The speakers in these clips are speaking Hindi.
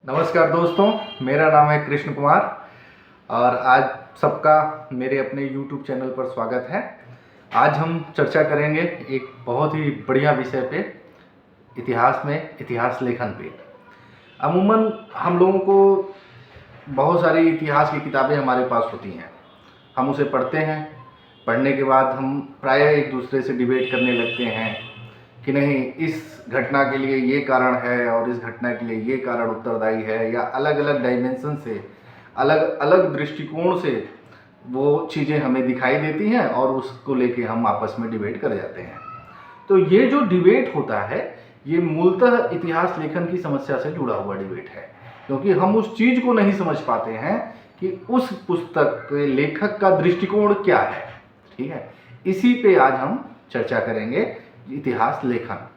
नमस्कार दोस्तों, मेरा नाम है कृष्ण कुमार और आज सबका मेरे अपने YouTube चैनल पर स्वागत है। आज हम चर्चा करेंगे एक बहुत ही बढ़िया विषय पे, इतिहास लेखन पे। अमूमन हम लोगों को बहुत सारी इतिहास की किताबें हमारे पास होती हैं, हम उसे पढ़ते हैं। पढ़ने के बाद हम प्रायः एक दूसरे से डिबेट करने लगते हैं कि नहीं, इस घटना के लिए ये कारण है और इस घटना के लिए ये कारण उत्तरदायी है, या अलग अलग डायमेंशन से, अलग अलग दृष्टिकोण से वो चीज़ें हमें दिखाई देती हैं और उसको लेके हम आपस में डिबेट कर जाते हैं। तो ये जो डिबेट होता है, ये मूलतः इतिहास लेखन की समस्या से जुड़ा हुआ डिबेट है, क्योंकि हम उस चीज़ को नहीं समझ पाते हैं कि उस पुस्तक के लेखक का दृष्टिकोण क्या है। ठीक है, इसी पे आज हम चर्चा करेंगे, इतिहास लेखन।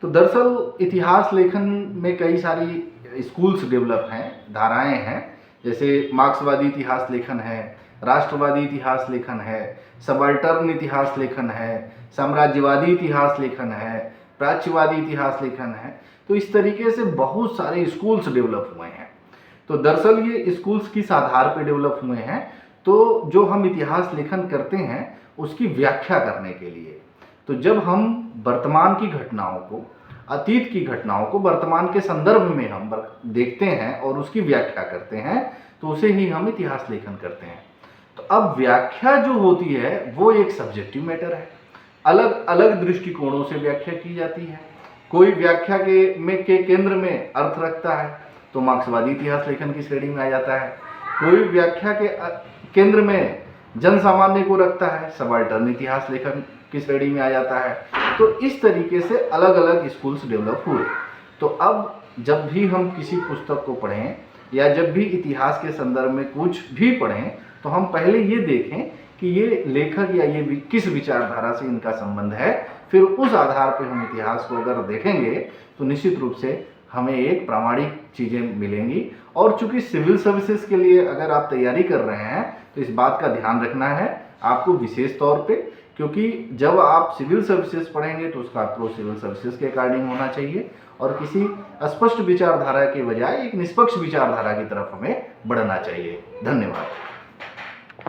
तो दरअसल इतिहास लेखन में कई सारी स्कूल्स डेवलप हैं, धाराएं हैं। जैसे मार्क्सवादी इतिहास लेखन है, राष्ट्रवादी इतिहास लेखन है, सबाल्टर्न इतिहास लेखन है, साम्राज्यवादी इतिहास लेखन है, प्राच्यवादी इतिहास लेखन है। तो इस तरीके से बहुत सारे स्कूल्स डेवलप हुए हैं। तो दरअसल ये स्कूल्स किस आधार पर डेवलप हुए हैं? तो जो हम इतिहास लेखन करते हैं उसकी व्याख्या करने के लिए। तो जब हम वर्तमान की घटनाओं को, अतीत की घटनाओं को वर्तमान के संदर्भ में हम देखते हैं और उसकी व्याख्या करते हैं, तो उसे ही हम इतिहास लेखन करते हैं। तो अब व्याख्या जो होती है वो एक सब्जेक्टिव मैटर है, अलग अलग दृष्टिकोणों से व्याख्या की जाती है। कोई व्याख्या के केंद्र में अर्थ रखता है तो मार्क्सवादी इतिहास लेखन की श्रेणी में आ जाता है। कोई व्याख्या के केंद्र में जन सामान्य को रखता है, सबाल्टर्न इतिहास लेखन की श्रेणी में आ जाता है। तो इस तरीके से अलग अलग स्कूल्स डेवलप हुए। तो अब जब भी हम किसी पुस्तक को पढ़ें या जब भी इतिहास के संदर्भ में कुछ भी पढ़ें, तो हम पहले ये देखें कि ये लेखक या ये किस विचारधारा से इनका संबंध है। फिर उस आधार पर हम इतिहास को अगर देखेंगे तो निश्चित रूप से हमें एक प्रामाणिक चीज़ें मिलेंगी। और चूंकि सिविल सर्विसेज के लिए अगर आप तैयारी कर रहे हैं तो इस बात का ध्यान रखना है आपको विशेष तौर पे, क्योंकि जब आप सिविल सर्विसेज पढ़ेंगे तो उसका अप्रोच सिविल सर्विसेज के अकॉर्डिंग होना चाहिए और किसी अस्पष्ट विचारधारा के बजाय एक निष्पक्ष विचारधारा की तरफ हमें बढ़ना चाहिए। धन्यवाद।